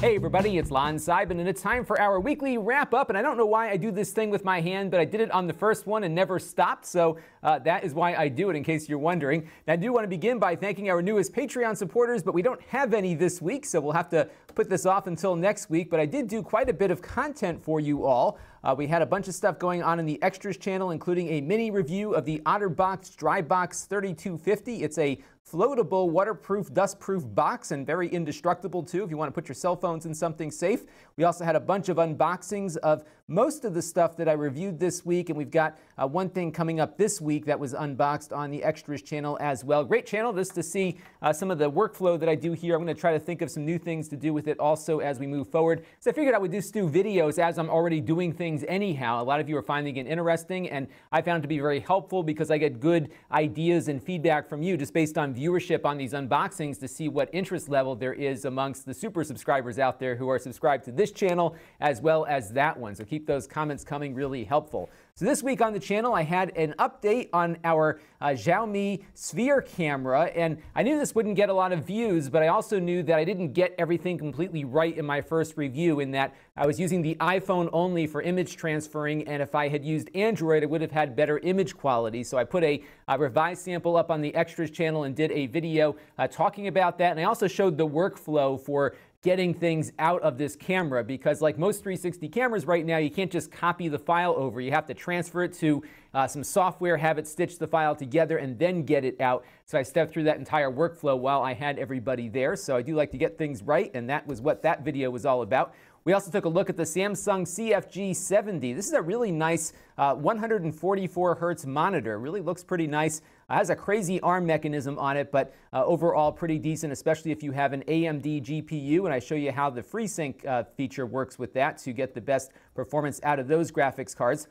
Hey everybody, it's Lon.TV, and it's time for our weekly wrap-up. And I don't know why I do this thing with my hand, but I did it on the first one and never stopped. So that is why I do it, in case you're wondering. And I do want to begin by thanking our newest Patreon supporters, but we don't have any this week, so we'll have to put this off until next week. But I did do quite a bit of content for you all. We had a bunch of stuff going on in the Extras channel, including a mini review of the OtterBox DryBox 3250. It's a floatable, waterproof, dustproof box, and very indestructible too if you want to put your cell phones in something safe. We also had a bunch of unboxings of most of the stuff that I reviewed this week, and we've got one thing coming up this week that was unboxed on the Extras channel as well. Great channel just to see some of the workflow that I do here. I'm going to try to think of some new things to do with it also as we move forward. So I figured I would just do videos as I'm already doing things anyhow. A lot of you are finding it interesting, and I found it to be very helpful because I get good ideas and feedback from you just based on viewership on these unboxings to see what interest level there is amongst the super subscribers out there who are subscribed to this channel as well as that one. So keep those comments coming, really helpful. So this week on the channel, I had an update on our Xiaomi Sphere camera, and I knew this wouldn't get a lot of views, but I also knew that I didn't get everything completely right in my first review, in that I was using the iPhone only for image transferring, and if I had used Android, it would have had better image quality. So I put a revised sample up on the Extras channel and did a video talking about that, and I also showed the workflow for getting things out of this camera, because like most 360 cameras right now, you can't just copy the file over. You have to transfer it to some software, have it stitch the file together, and then get it out. So I stepped through that entire workflow while I had everybody there. So I do like to get things right, and that was what that video was all about. We also took a look at the Samsung CFG70. This is a really nice 144 hertz monitor. Really looks pretty nice. Has a crazy ARM mechanism on it, but overall pretty decent, especially if you have an AMD GPU. And I show you how the FreeSync feature works with that to get the best performance out of those graphics cards.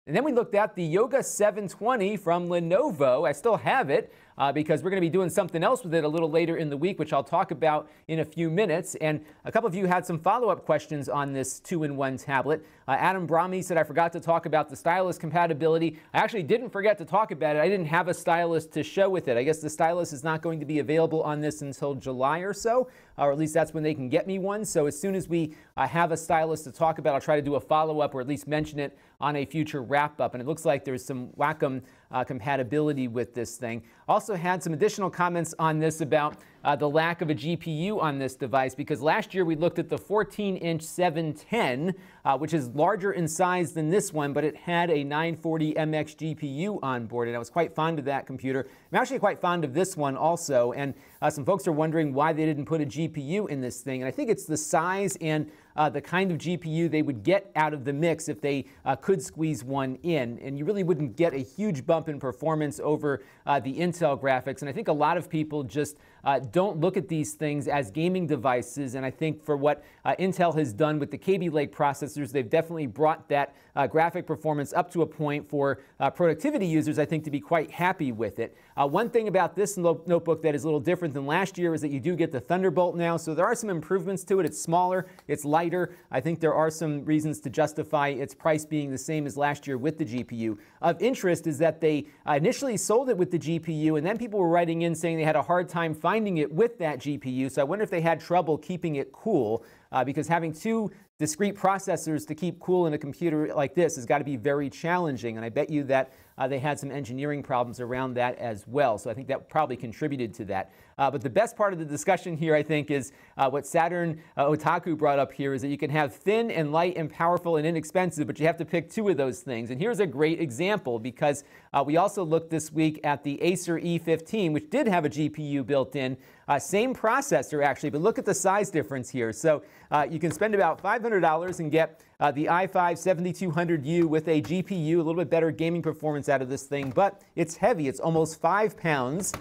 And then we looked at the Yoga 720 from Lenovo. I still have it because we're going to be doing something else with it a little later in the week, which I'll talk about in a few minutes. And a couple of you had some follow-up questions on this 2-in-1 tablet. Adam Brahmi said I forgot to talk about the Stylus compatibility. I actually didn't forget to talk about it. I didn't have a Stylus to show with it. I guess the Stylus is not going to be available on this until July or so, or at least that's when they can get me one. So as soon as we have a Stylus to talk about, I'll try to do a follow-up or at least mention it on a future wrap-up. And it looks like there's some Wacom compatibility with this thing. Also had some additional comments on this about the lack of a GPU on this device, because last year we looked at the 14-inch 710, which is larger in size than this one, but it had a 940MX GPU on board, and I was quite fond of that computer. I'm actually quite fond of this one also, and some folks are wondering why they didn't put a GPU in this thing, and I think it's the size and the kind of GPU they would get out of the mix if they could squeeze one in, and you really wouldn't get a huge bump in performance over the Intel graphics. And I think a lot of people just don't look at these things as gaming devices, and I think for what Intel has done with the Kaby Lake processors, they've definitely brought that graphic performance up to a point for productivity users, I think, to be quite happy with it. One thing about this notebook that is a little different than last year is that you do get the Thunderbolt now, so there are some improvements to it. It's smaller, it's lighter. I think there are some reasons to justify its price being the same as last year with the GPU. Of interest is that they initially sold it with the GPU, and then people were writing in saying they had a hard time finding it with that GPU, so I wonder if they had trouble keeping it cool, because having two discrete processors to keep cool in a computer like this has got to be very challenging, and I bet you that they had some engineering problems around that as well. So I think that probably contributed to that. But the best part of the discussion here, I think, is what Saturn Otaku brought up here, is that you can have thin and light and powerful and inexpensive, but you have to pick two of those things. And here's a great example, because we also looked this week at the Acer E15, which did have a GPU built in. Same processor, actually, but look at the size difference here. So you can spend about $500 and get the i5-7200U with a GPU, a little bit better gaming performance out of this thing, but it's heavy. It's almost 5 pounds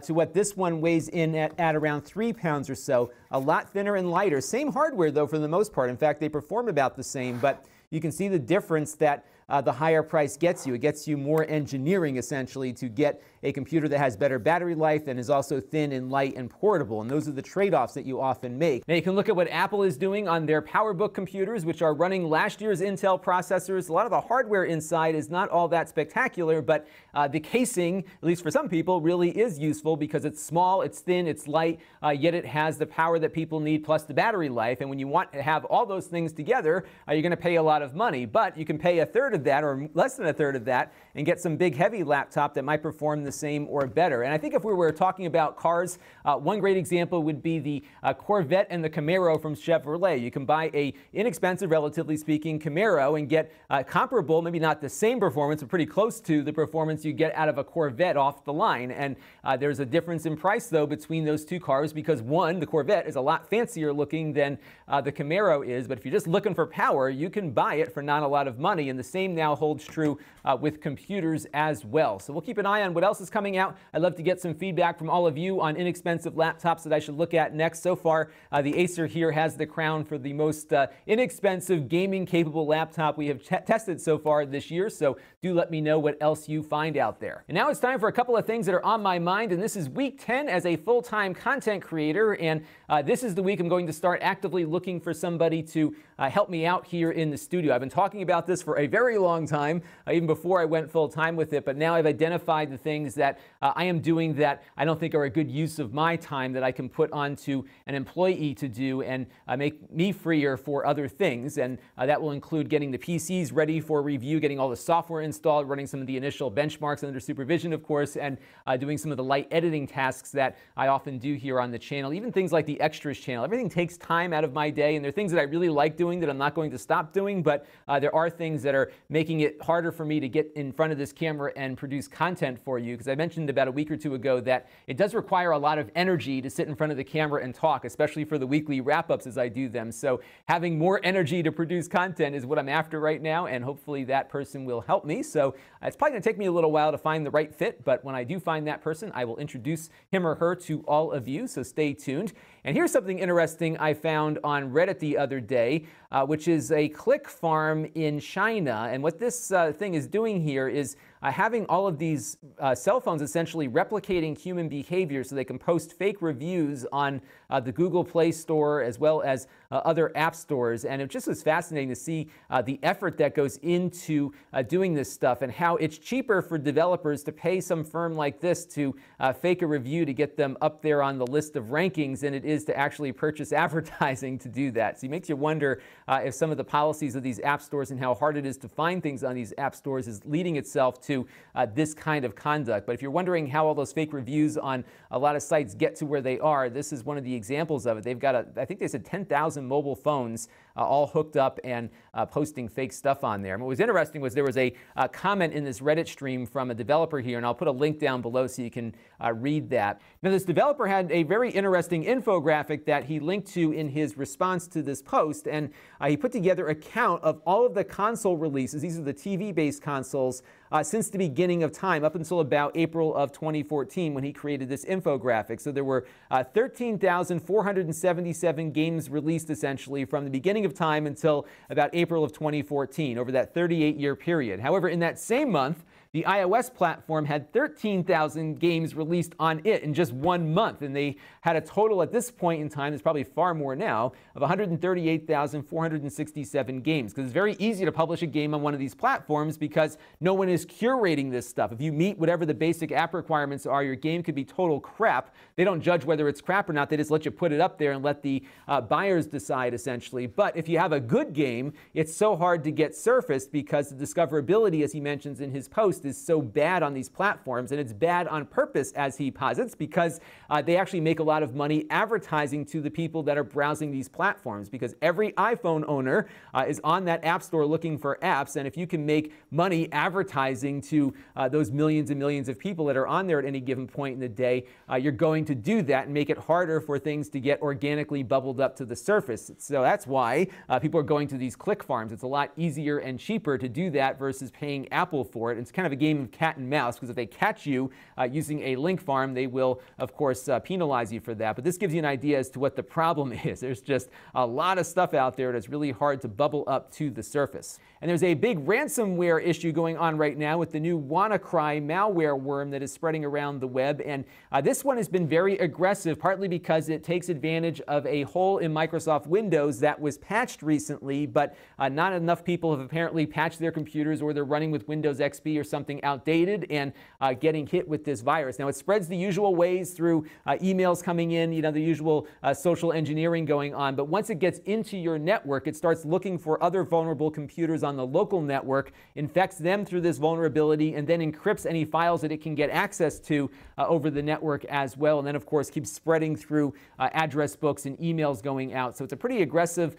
to what this one weighs in at around 3 pounds or so. A lot thinner and lighter. Same hardware, though, for the most part. In fact, they perform about the same, but you can see the difference that the higher price gets you. It gets you more engineering, essentially, to get a computer that has better battery life and is also thin and light and portable. And those are the trade-offs that you often make. Now, you can look at what Apple is doing on their PowerBook computers, which are running last year's Intel processors. A lot of the hardware inside is not all that spectacular, but the casing, at least for some people, really is useful because it's small, it's thin, it's light, yet it has the power that people need plus the battery life. And when you want to have all those things together, you're going to pay a lot of money. But you can pay a third of that or less than a third of that and get some big heavy laptop that might perform the same or better. And I think if we were talking about cars, one great example would be the Corvette and the Camaro from Chevrolet. You can buy a inexpensive, relatively speaking, Camaro and get comparable, maybe not the same performance, but pretty close to the performance you get out of a Corvette off the line. And there's a difference in price, though, between those two cars because one, the Corvette, is a lot fancier looking than the Camaro is. But if you're just looking for power, you can buy it for not a lot of money. And the same now holds true with computers as well. So we'll keep an eye on what else is coming out. I'd love to get some feedback from all of you on inexpensive laptops that I should look at next. So far, the Acer here has the crown for the most inexpensive gaming-capable laptop we have tested so far this year. So do let me know what else you find out there. And now it's time for a couple of things that are on my mind. And this is week 10 as a full-time content creator. And this is the week I'm going to start actively looking for somebody to help me out here in the studio. I've been talking about this for a very long time, even before I went full-time with it. But now I've identified the things that I am doing that I don't think are a good use of my time that I can put onto an employee to do and make me freer for other things. And that will include getting the PCs ready for review, getting all the software installed, running some of the initial benchmarks under supervision, of course, and doing some of the light editing tasks that I often do here on the channel. Even things like the extras channel. Everything takes time out of my day, and there are things that I really like doing that I'm not going to stop doing, but there are things that are making it harder for me to get in front of this camera and produce content for you, because I mentioned about a week or two ago that it does require a lot of energy to sit in front of the camera and talk, especially for the weekly wrap-ups as I do them. So having more energy to produce content is what I'm after right now, and hopefully that person will help me. So it's probably going to take me a little while to find the right fit, but when I do find that person, I will introduce him or her to all of you, so stay tuned. And here's something interesting I found on Reddit the other day, which is a click farm in China. And what this thing is doing here is having all of these cell phones essentially replicating human behavior so they can post fake reviews on the Google Play Store as well as other app stores. And it just was fascinating to see the effort that goes into doing this stuff and how it's cheaper for developers to pay some firm like this to fake a review to get them up there on the list of rankings than it is to actually purchase advertising to do that. So it makes you wonder if some of the policies of these app stores and how hard it is to find things on these app stores is leading itself to this kind of conduct. But if you're wondering how all those fake reviews on a lot of sites get to where they are, this is one of the examples of it. They've got, I think they said 10,000 mobile phones all hooked up and posting fake stuff on there. And what was interesting was there was a comment in this Reddit stream from a developer here, and I'll put a link down below so you can read that. Now, this developer had a very interesting infographic that he linked to in his response to this post, and he put together a count of all of the console releases. These are the TV-based consoles since the beginning of time, up until about April of 2014 when he created this infographic. So there were 13,477 games released essentially from the beginning of time until about April of 2014, over that 38-year period. However, in that same month, the iOS platform had 13,000 games released on it in just 1 month, and they had a total at this point in time, there's probably far more now, of 138,467 games. Because it's very easy to publish a game on one of these platforms because no one is curating this stuff. If you meet whatever the basic app requirements are, your game could be total crap. They don't judge whether it's crap or not. They just let you put it up there and let the buyers decide, essentially. But if you have a good game, it's so hard to get surfaced because the discoverability, as he mentions in his post, is so bad on these platforms, and it's bad on purpose, as he posits, because they actually make a lot of money advertising to the people that are browsing these platforms, because every iPhone owner is on that app store looking for apps, and if you can make money advertising to those millions and millions of people that are on there at any given point in the day, you're going to do that and make it harder for things to get organically bubbled up to the surface. So that's why people are going to these click farms. It's a lot easier and cheaper to do that versus paying Apple for it. It's kind kind of a game of cat and mouse, because if they catch you using a link farm, they will, of course, penalize you for that. But this gives you an idea as to what the problem is. There's just a lot of stuff out there that's really hard to bubble up to the surface. And there's a big ransomware issue going on right now with the new Wannacry malware worm that is spreading around the web. And this one has been very aggressive, partly because it takes advantage of a hole in Microsoft Windows that was patched recently, but not enough people have apparently patched their computers, or they're running with Windows XP or something outdated and getting hit with this virus. Now, it spreads the usual ways through emails coming in, the usual social engineering going on. But once it gets into your network, it starts looking for other vulnerable computers on the local network, infects them through this vulnerability, and then encrypts any files that it can get access to over the network as well. And then, of course, keeps spreading through address books and emails going out. So it's a pretty aggressive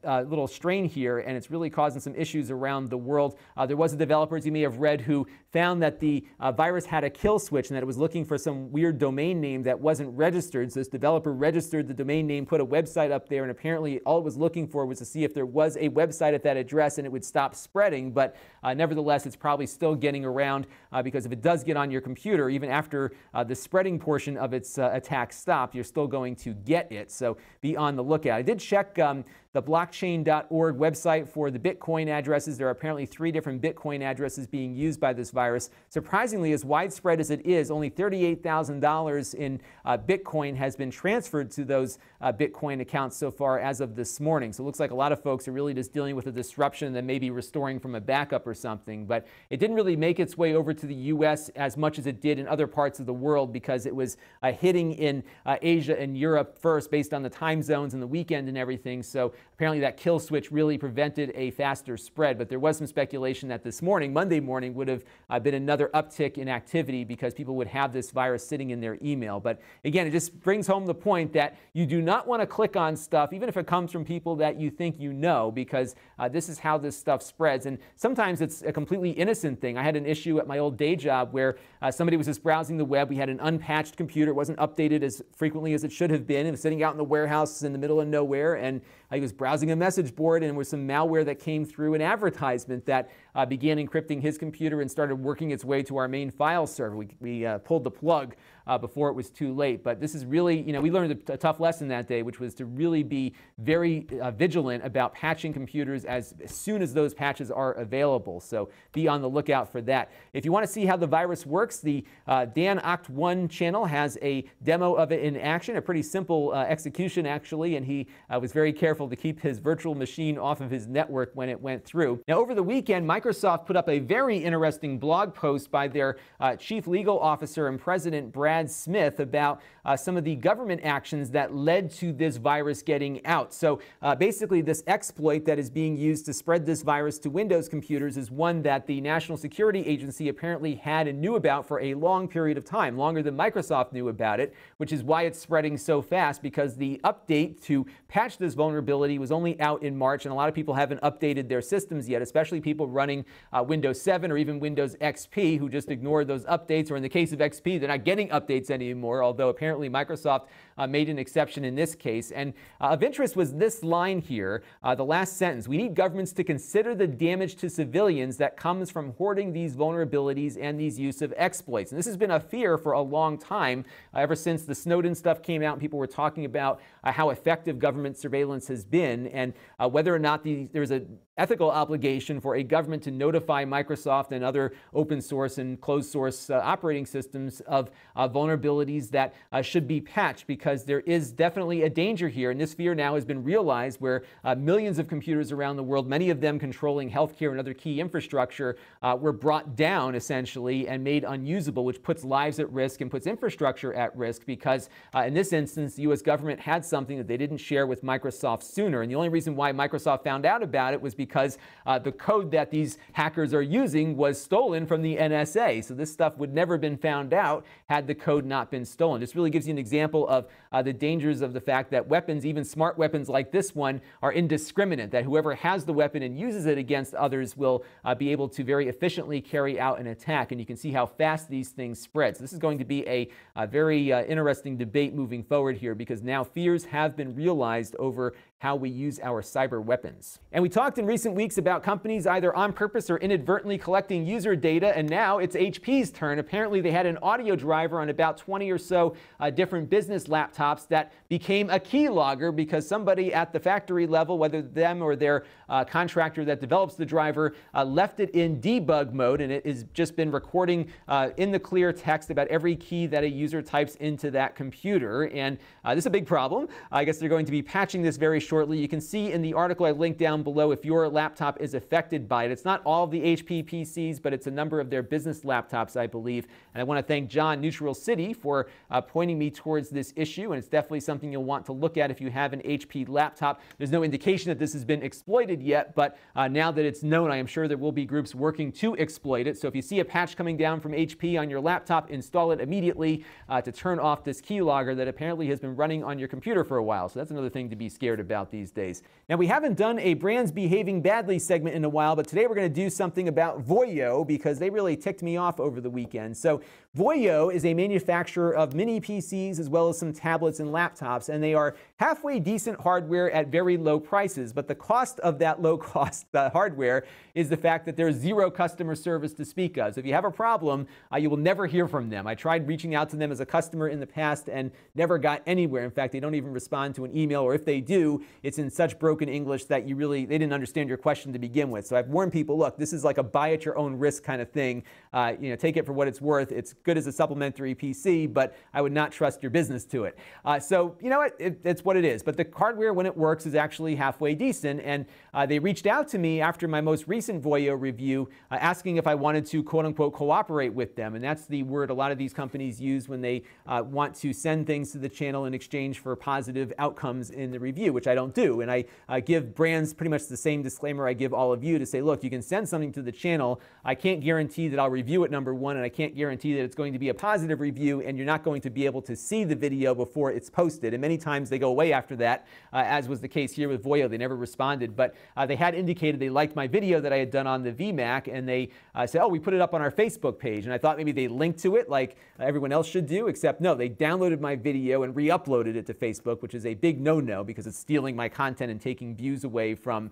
little strain here, and it's really causing some issues around the world. There was a developer, as you may have read, who found that the virus had a kill switch and that it was looking for some weird domain name that wasn't registered. So this developer registered the domain name, put a website up there, and apparently all it was looking for was to see if there was a website at that address and it would stop spreading. But nevertheless, it's probably still getting around because if it does get on your computer, even after the spreading portion of its attack stopped, you're still going to get it. So be on the lookout. I did check the blockchain.org website for the Bitcoin addresses. There are apparently 3 different Bitcoin addresses being used by this virus. Surprisingly, as widespread as it is, only $38,000 in Bitcoin has been transferred to those Bitcoin accounts so far as of this morning. So it looks like a lot of folks are really just dealing with a disruption that may be restoring from a backup or something. But it didn't really make its way over to the U.S. as much as it did in other parts of the world, because it was hitting in Asia and Europe first based on the time zones and the weekend and everything. So apparently that kill switch really prevented a faster spread. But there was some speculation that this morning, Monday morning, would have been another uptick in activity because people would have this virus sitting in their email. But again, it just brings home the point that you do not want to click on stuff, even if it comes from people that you think you know, because this is how this stuff spreads. And sometimes it's a completely innocent thing. I had an issue at my old day job where somebody was just browsing the web. We had an unpatched computer. It wasn't updated as frequently as it should have been. It was sitting out in the warehouse in the middle of nowhere, and he was browsing a message board, and there was some malware that came through an advertisement that began encrypting his computer and started working its way to our main file server. We pulled the plug before it was too late. But this is really, we learned a tough lesson that day, which was to really be very vigilant about patching computers as soon as those patches are available. So be on the lookout for that. If you want to see how the virus works, the Dan Oct1 channel has a demo of it in action, a pretty simple execution actually, and he was very careful to keep his virtual machine off of his network when it went through. Now, over the weekend, Microsoft put up a very interesting blog post by their chief legal officer and president, Brad Smith, about some of the government actions that led to this virus getting out. So basically, this exploit that is being used to spread this virus to Windows computers is one that the National Security Agency apparently had and knew about for a long period of time, longer than Microsoft knew about it, which is why it's spreading so fast, because the update to patch this vulnerability was only out in March, and a lot of people haven't updated their systems yet, especially people running Windows 7 or even Windows XP who just ignored those updates, or in the case of XP, they're not getting updates anymore, although apparently Microsoft made an exception in this case. And of interest was this line here, the last sentence: "We need governments to consider the damage to civilians that comes from hoarding these vulnerabilities and these use of exploits." And this has been a fear for a long time, ever since the Snowden stuff came out and people were talking about how effective government surveillance has been, and whether or not there's an ethical obligation for a government to notify Microsoft and other open source and closed source operating systems of vulnerabilities that should be patched, because there is definitely a danger here. And this fear now has been realized, where millions of computers around the world, many of them controlling healthcare and other key infrastructure, were brought down essentially and made unusable, which puts lives at risk and puts infrastructure at risk, because in this instance, the U.S. government had something that they didn't share with Microsoft sooner. And the only reason why Microsoft found out about it was because the code that these hackers are using was stolen from the NSA. So this stuff would never have been found out had the code not been stolen. This really gives you an example of the dangers of the fact that weapons, even smart weapons like this one, are indiscriminate, that whoever has the weapon and uses it against others will be able to very efficiently carry out an attack. And you can see how fast these things spread. So this is going to be a very interesting debate moving forward here, because now fears have been realized over how we use our cyber weapons. And we talked in recent weeks about companies either on purpose or inadvertently collecting user data, and now it's HP's turn. Apparently they had an audio driver on about 20 or so different business laptops that became a keylogger because somebody at the factory level, whether them or their contractor that develops the driver, left it in debug mode, and it has just been recording in the clear text about every key that a user types into that computer. And this is a big problem. I guess they're going to be patching this very shortly. You can see in the article I linked down below if your laptop is affected by it. It's not all of the HP PCs, but it's a number of their business laptops, I believe. And I want to thank John, Neutral City, for pointing me towards this issue. And it's definitely something you'll want to look at if you have an HP laptop. There's no indication that this has been exploited yet, but now that it's known, I am sure there will be groups working to exploit it. So if you see a patch coming down from HP on your laptop, install it immediately to turn off this keylogger that apparently has been running on your computer for a while. So that's another thing to be scared about these days. Now, we haven't done a brands behaving badly segment in a while, but today we're going to do something about Voyo because they really ticked me off over the weekend. So Voyo is a manufacturer of mini PCs as well as some tablets and laptops, and they are halfway decent hardware at very low prices. But the cost of that low cost hardware is the fact that there's zero customer service to speak of. So if you have a problem, you will never hear from them. I tried reaching out to them as a customer in the past and never got anywhere. In fact, they don't even respond to an email, or if they do, it's in such broken English that they didn't understand your question to begin with. So I've warned people, look, this is like a buy at your own risk kind of thing. Take it for what it's worth. It's good as a supplementary PC, but I would not trust your business to it. So you know what? It's what it is. But the hardware, when it works, is actually halfway decent. And they reached out to me after my most recent Voyo review, asking if I wanted to, quote unquote, cooperate with them. And that's the word a lot of these companies use when they want to send things to the channel in exchange for positive outcomes in the review, which I don't do. And I give brands pretty much the same disclaimer I give all of you to say, look, you can send something to the channel. I can't guarantee that I'll review it, number one, and I can't guarantee that it's going to be a positive review, and you're not going to be able to see the video before it's posted. And many times they go away after that, as was the case here with Voyo. They never responded, but they had indicated they liked my video that I had done on the VMac, and they said, oh, we put it up on our Facebook page. And I thought maybe they linked to it like everyone else should do, except no, they downloaded my video and re-uploaded it to Facebook, which is a big no-no because it's stealing my content and taking views away from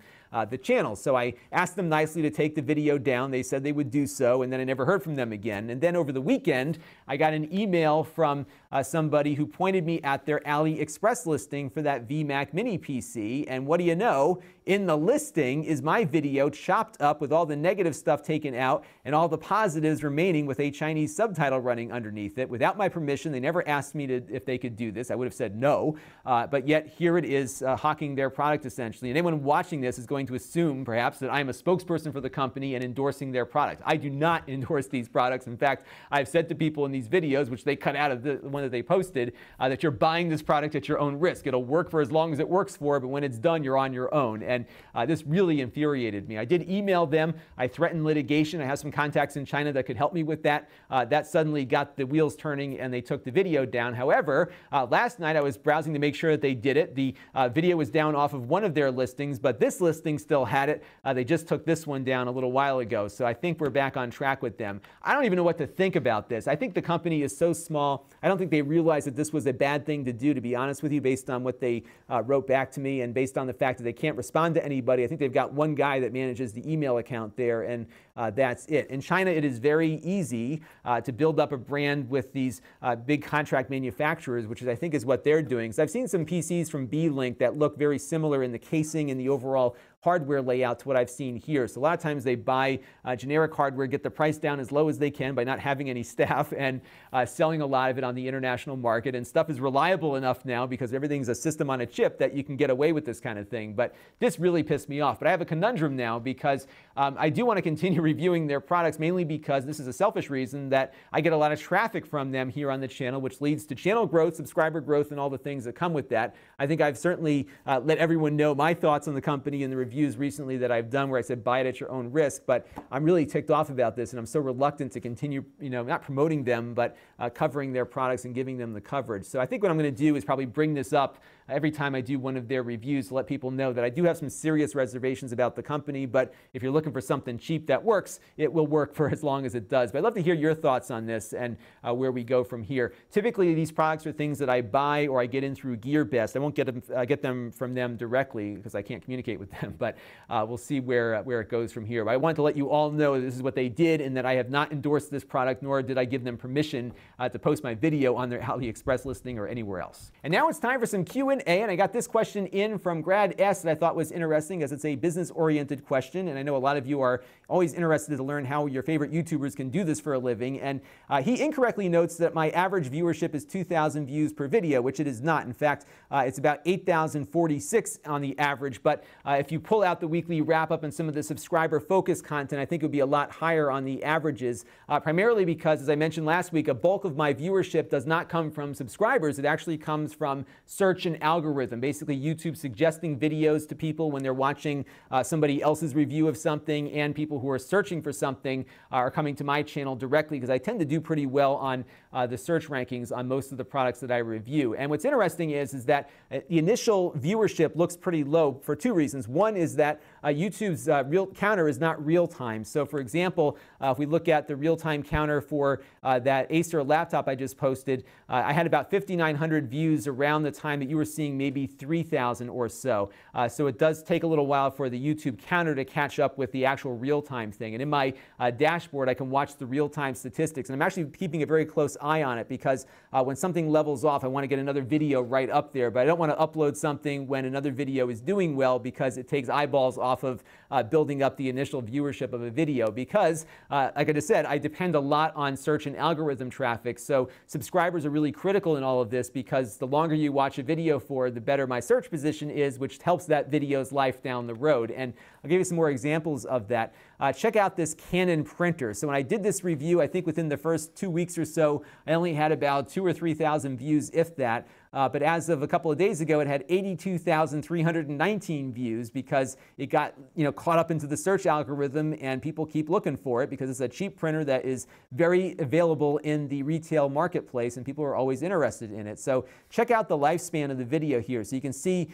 the channel. So I asked them nicely to take the video down. They said they would do so, and then I never heard from them again. And then over the weekend, I got an email from somebody who pointed me at their AliExpress listing for that VMac mini PC. And what do you know? In the listing is my video chopped up with all the negative stuff taken out and all the positives remaining with a Chinese subtitle running underneath it. Without my permission, they never asked me if they could do this. I would have said no, but yet here it is hawking their product essentially. And anyone watching this is going to assume perhaps that I'm a spokesperson for the company and endorsing their product. I do not endorse these products. In fact, I've said to people in these videos, which they cut out of the one that they posted, that you're buying this product at your own risk. It'll work for as long as it works for, but when it's done, you're on your own. And this really infuriated me. I did email them. I threatened litigation. I have some contacts in China that could help me with that. That suddenly got the wheels turning and they took the video down. However, last night I was browsing to make sure that they did it. The video was down off of one of their listings, but this listing still had it. They just took this one down a little while ago. So I think we're back on track with them. I don't even know what to think about this. I think the company is so small. I don't think they realized that this was a bad thing to do, to be honest with you, based on what they wrote back to me and based on the fact that they can't respond to anybody. I think they've got one guy that manages the email account there, and that's it. In China, it is very easy to build up a brand with these big contract manufacturers, which I think is what they're doing. So I've seen some PCs from B-Link that look very similar in the casing and the overall hardware layout to what I've seen here. So a lot of times they buy generic hardware, get the price down as low as they can by not having any staff, and selling a lot of it on the international market. And stuff is reliable enough now because everything's a system on a chip that you can get away with this kind of thing. But this really pissed me off. But I have a conundrum now because I do want to continue reviewing their products, mainly because this is a selfish reason that I get a lot of traffic from them here on the channel, which leads to channel growth, subscriber growth, and all the things that come with that. I think I've certainly let everyone know my thoughts on the company in the reviews recently that I've done where I said buy it at your own risk, but I'm really ticked off about this, and I'm so reluctant to continue, not promoting them, but covering their products and giving them the coverage. So I think what I'm going to do is probably bring this up every time I do one of their reviews to let people know that I do have some serious reservations about the company, but if you're looking for something cheap that works, it will work for as long as it does. But I'd love to hear your thoughts on this and where we go from here. Typically, these products are things that I buy or I get in through GearBest. I won't get them from them directly because I can't communicate with them, but we'll see where it goes from here. But I wanted to let you all know this is what they did and that I have not endorsed this product, nor did I give them permission to post my video on their AliExpress listing or anywhere else. And now it's time for some Q&A, and I got this question in from Grad S that I thought was interesting as it's a business-oriented question, and I know a lot of you are always interested to learn how your favorite YouTubers can do this for a living, and he incorrectly notes that my average viewership is 2,000 views per video, which it is not. In fact, it's about 8,046 on the average, but if you pull out the weekly wrap-up and some of the subscriber-focused content, I think it would be a lot higher on the averages, primarily because, as I mentioned last week, a bulk of my viewership does not come from subscribers. It actually comes from search and algorithm, basically YouTube suggesting videos to people when they're watching somebody else's review of something, and people who are searching for something are coming to my channel directly because I tend to do pretty well on the search rankings on most of the products that I review. And what's interesting is that the initial viewership looks pretty low for two reasons. One is that YouTube's real counter is not real time. So for example, if we look at the real-time counter for that Acer laptop I just posted, I had about 5,900 views around the time that you were seeing maybe 3,000 or so. So it does take a little while for the YouTube counter to catch up with the actual real-time thing. And in my dashboard, I can watch the real-time statistics. And I'm actually keeping a very close eye on it because when something levels off, I want to get another video right up there. But I don't want to upload something when another video is doing well because it takes eyeballs off of building up the initial viewership of a video. Because, like I just said, I depend a lot on search and algorithm traffic. So subscribers are really critical in all of this because the longer you watch a video for, the better my search position is, which helps that video's life down the road. And I'll give you some more examples of that. Check out this Canon printer. So when I did this review, I think within the first 2 weeks or so, I only had about 2,000 or 3,000 views, if that. But as of a couple of days ago, it had 82,319 views because it got caught up into the search algorithm, and people keep looking for it because it's a cheap printer that is very available in the retail marketplace, and people are always interested in it. So check out the lifespan of the video here. So you can see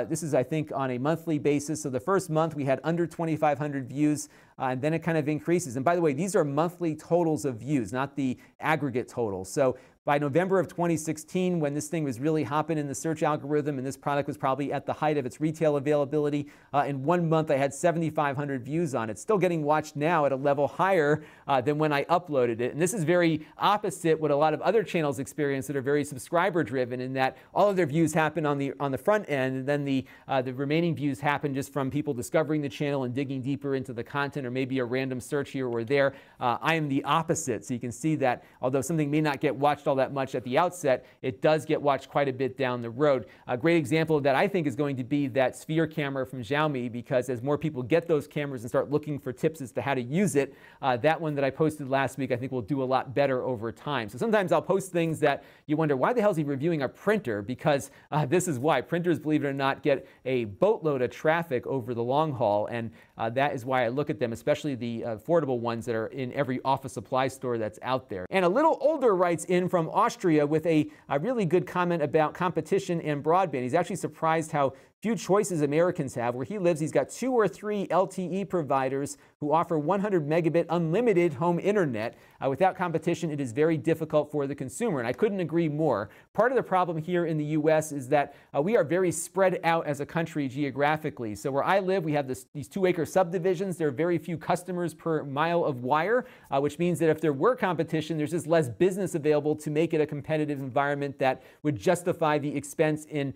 this is, I think, on a monthly basis. So the first month we had under 2,500 views, and then it kind of increases. And by the way, these are monthly totals of views, not the aggregate totals. So by November of 2016, when this thing was really hopping in the search algorithm and this product was probably at the height of its retail availability, in 1 month I had 7,500 views on it. Still getting watched now at a level higher than when I uploaded it. And this is very opposite what a lot of other channels experience that are very subscriber driven, in that all of their views happen on the front end, and then the remaining views happen just from people discovering the channel and digging deeper into the content, or maybe a random search here or there. I am the opposite. So you can see that although something may not get watched all that much at the outset, it does get watched quite a bit down the road. A great example of that, I think, is going to be that Sphere camera from Xiaomi, because as more people get those cameras and start looking for tips as to how to use it, that one that I posted last week I think will do a lot better over time. So sometimes I'll post things that you wonder, why the hell is he reviewing a printer? Because this is why. Printers, believe it or not, get a boatload of traffic over the long haul, and that is why I look at them, especially the affordable ones that are in every office supply store that's out there. And a little older writes in from Austria with a really good comment about competition and broadband. He's actually surprised how few choices Americans have. Where he lives, he's got 2 or 3 LTE providers who offer 100 megabit unlimited home internet. Without competition, it is very difficult for the consumer, and I couldn't agree more. Part of the problem here in the U.S. is that we are very spread out as a country geographically. So where I live, we have these 2-acre subdivisions. There are very few customers per mile of wire, which means that if there were competition, there's just less business available to make it a competitive environment that would justify the expense in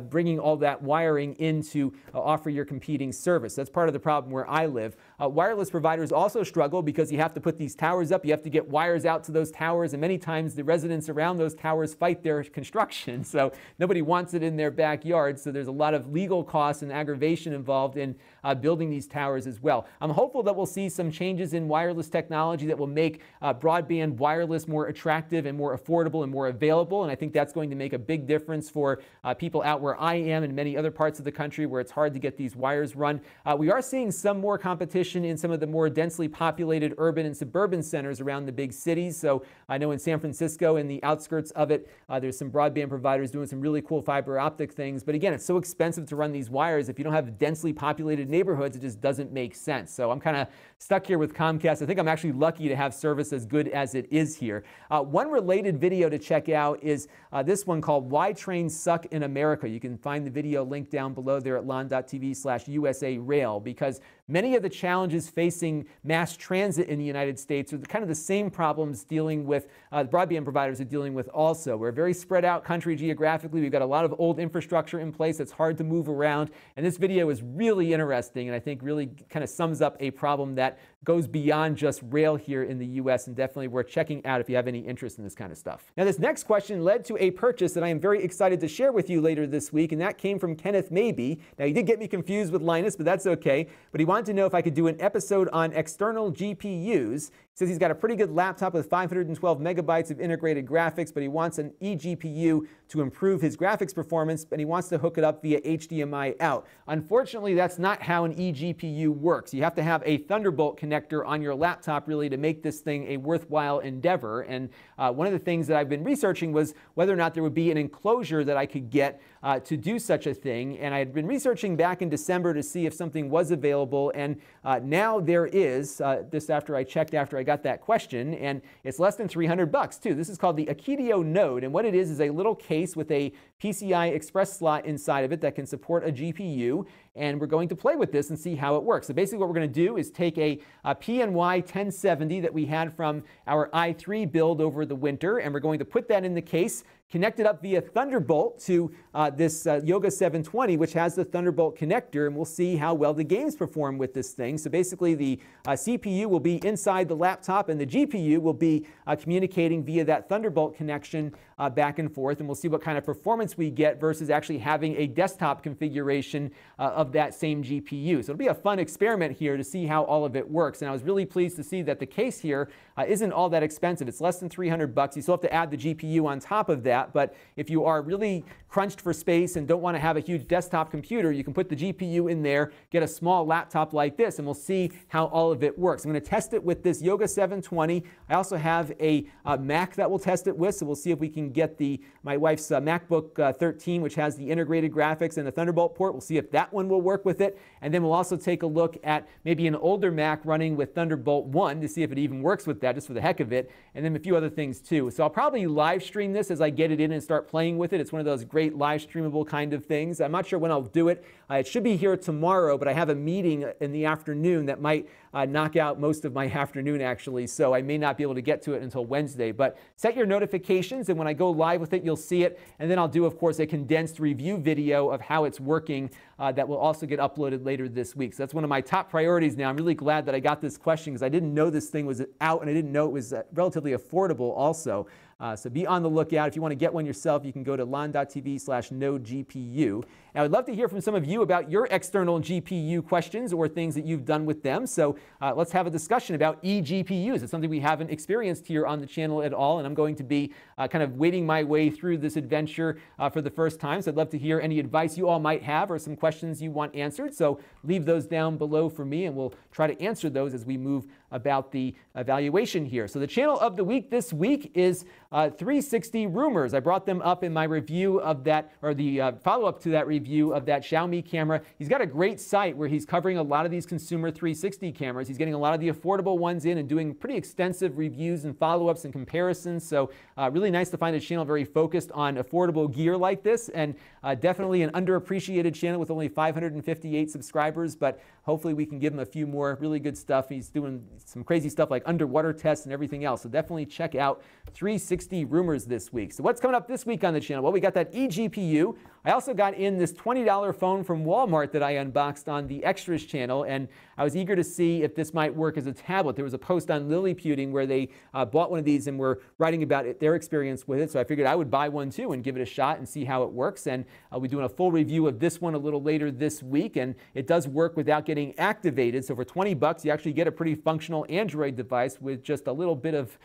bringing all that wiring in to offer your competing service. That's part of the problem where I live. Wireless providers also struggle because you have to put these towers up, you have to get wires out to those towers, and many times the residents around those towers fight their construction, so nobody wants it in their backyard, so there's a lot of legal costs and aggravation involved in building these towers as well. I'm hopeful that we'll see some changes in wireless technology that will make broadband wireless more attractive and more affordable and more available, and I think that's going to make a big difference for people out where I am and many other parts parts of the country where it's hard to get these wires run. We are seeing some more competition in some of the more densely populated urban and suburban centers around the big cities. So I know in San Francisco, in the outskirts of it, there's some broadband providers doing some really cool fiber optic things. But again, it's so expensive to run these wires. If you don't have densely populated neighborhoods, it just doesn't make sense. So I'm kind of stuck here with Comcast. I think I'm actually lucky to have service as good as it is here. One related video to check out is this one called Why Trains Suck in America. You can find the video link down below there at Lon.TV/USA Rail, because many of the challenges facing mass transit in the United States are kind of the same problems dealing with broadband providers are dealing with also. We're a very spread out country geographically. We've got a lot of old infrastructure in place that's hard to move around. And this video is really interesting and I think really kind of sums up a problem that goes beyond just rail here in the US, and definitely worth checking out if you have any interest in this kind of stuff. Now, this next question led to a purchase that I am very excited to share with you later this week, and that came from Kenneth Maybe. Now, he did get me confused with Linus, but that's okay. But he wanted to know if I could do an episode on external GPUs. He says he's got a pretty good laptop with 512 megabytes of integrated graphics, but he wants an eGPU to improve his graphics performance, and he wants to hook it up via HDMI out. Unfortunately, that's not how an eGPU works. You have to have a Thunderbolt connector on your laptop really to make this thing a worthwhile endeavor. And one of the things that I've been researching was whether or not there would be an enclosure that I could get to do such a thing. And I had been researching back in December to see if something was available, and now there is, just after I checked after I got that question, and it's less than $300 too. This is called the Akidio Node, and what it is a little case with a PCI Express slot inside of it that can support a GPU, and we're going to play with this and see how it works. So basically what we're going to do is take a PNY 1070 that we had from our i3 build over the winter, and we're going to put that in the case, connect it up via Thunderbolt to this Yoga 720, which has the Thunderbolt connector, and we'll see how well the games perform with this thing. So basically the CPU will be inside the laptop, and the GPU will be communicating via that Thunderbolt connection back and forth, and we'll see what kind of performance we get versus actually having a desktop configuration of that same GPU. So it'll be a fun experiment here to see how all of it works, and I was really pleased to see that the case here isn't all that expensive. It's less than $300. You still have to add the GPU on top of that, but if you are really crunched for space and don't want to have a huge desktop computer, you can put the GPU in there, get a small laptop like this, and we'll see how all of it works. I'm going to test it with this Yoga 720. I also have a Mac that we'll test it with, so we'll see if we can get my wife's MacBook 13, which has the integrated graphics and the Thunderbolt port. We'll see if that one will work with it, and then we'll also take a look at maybe an older Mac running with Thunderbolt 1 to see if it even works with that, just for the heck of it, and then a few other things too. So I'll probably live stream this as I get it in and start playing with it. It's one of those great live streamable kind of things. I'm not sure when I'll do it. It should be here tomorrow, but I have a meeting in the afternoon that might knock out most of my afternoon actually, so I may not be able to get to it until Wednesday. But set your notifications, and when I go live with it, you'll see it, and then I'll do, of course, a condensed review video of how it's working that will also get uploaded later this week. So that's one of my top priorities now. I'm really glad that I got this question because I didn't know this thing was out, and I didn't know it was relatively affordable also. So be on the lookout. If you want to get one yourself, you can go to Lon.TV/NodeGPU. And I'd love to hear from some of you about your external GPU questions or things that you've done with them. So let's have a discussion about eGPUs. It's something we haven't experienced here on the channel at all, and I'm going to be kind of wading my way through this adventure for the first time. So I'd love to hear any advice you all might have or some questions you want answered. So leave those down below for me, and we'll try to answer those as we move about the evaluation here. So the channel of the week this week is 360 Rumors. I brought them up in my review of that, or the follow-up to that review of that Xiaomi camera. He's got a great site where he's covering a lot of these consumer 360 cameras. He's getting a lot of the affordable ones in and doing pretty extensive reviews and follow-ups and comparisons. So really nice to find a channel very focused on affordable gear like this, and definitely an underappreciated channel with only 558 subscribers, but hopefully we can give him a few more really good stuff. He's doing some crazy stuff like underwater tests and everything else. So definitely check out 360 Rumors this week. So what's coming up this week on the channel? Well, we got that eGPU. I also got in this $20 phone from Walmart that I unboxed on the Extras channel, and I was eager to see if this might work as a tablet. There was a post on Liliputing where they bought one of these and were writing about their experience with it, so I figured I would buy one too and give it a shot and see how it works. And I'll be doing a full review of this one a little later this week, and it does work without getting activated. So for 20 bucks, you actually get a pretty functional Android device with just a little bit of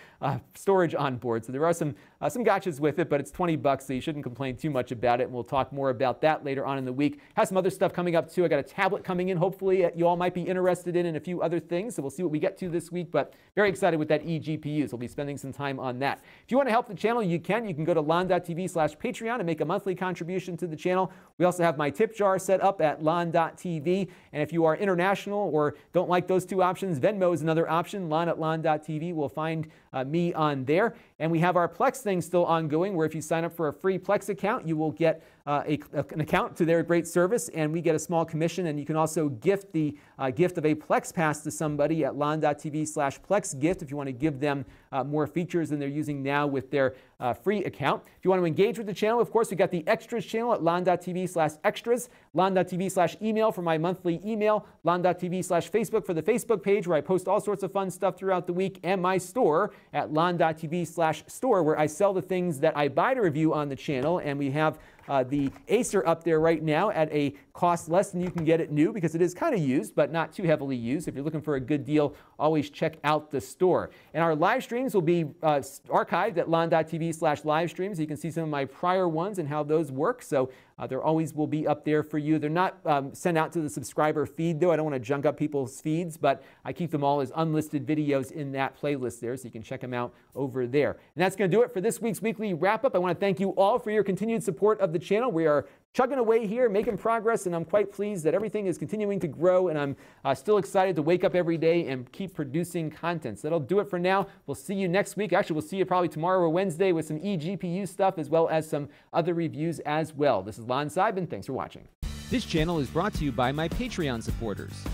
storage on board. So there are some gotchas with it, but it's 20 bucks, so you shouldn't complain too much about it, and we'll talk talk more about that later on in the week. Have some other stuff coming up too. I got a tablet coming in, hopefully you all might be interested in, and a few other things. So we'll see what we get to this week, but very excited with that eGPUs. We'll be spending some time on that. If you want to help the channel, you can go to Lon.TV/Patreon and make a monthly contribution to the channel. We also have my tip jar set up at Lon.TV. And if you are international or don't like those two options, Venmo is another option. Lon at Lon.TV will find me on there. And we have our Plex thing still ongoing, where if you sign up for a free Plex account, you will get an account to their great service, and we get a small commission. And you can also gift the gift of a Plex pass to somebody at Lon.TV/PlexGift if you want to give them more features than they're using now with their free account. If you want to engage with the channel, of course, we got the Extras channel at Lon.TV/Extras, Lon.TV/email for my monthly email, Lon.TV/Facebook for the Facebook page where I post all sorts of fun stuff throughout the week, and my store at Lon.TV/Store where I sell the things that I buy to review on the channel. And we have the Acer up there right now at a cost less than you can get it new, because it is kind of used, but not too heavily used. If you're looking for a good deal, always check out the store. And our live streams will be archived at Lon.TV/livestreams. You can see some of my prior ones and how those work. So there always will be up there for you. They're not sent out to the subscriber feed, though. I don't want to junk up people's feeds, but I keep them all as unlisted videos in that playlist there, so you can check them out over there. And that's going to do it for this week's weekly wrap-up. I want to thank you all for your continued support of the channel. We are chugging away here, making progress, and I'm quite pleased that everything is continuing to grow, and I'm still excited to wake up every day and keep producing content. So that'll do it for now. We'll see you next week. Actually, we'll see you probably tomorrow or Wednesday with some eGPU stuff, as well as some other reviews as well. This is Lon.TV. Thanks for watching. This channel is brought to you by my Patreon supporters,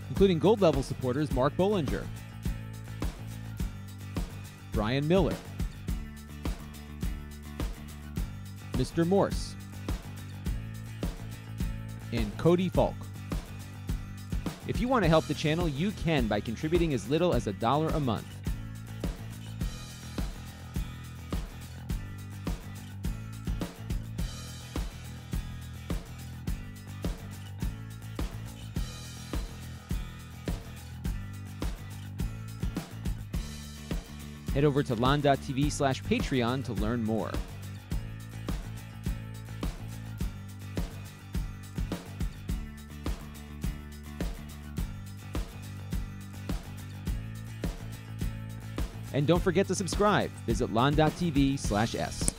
including gold level supporters Mark Bollinger, Brian Miller, Mr. Morse, and Cody Falk. If you want to help the channel, you can by contributing as little as $1 a month. Head over to Lon.TV/Patreon to learn more. And don't forget to subscribe. Visit Lon.TV/S.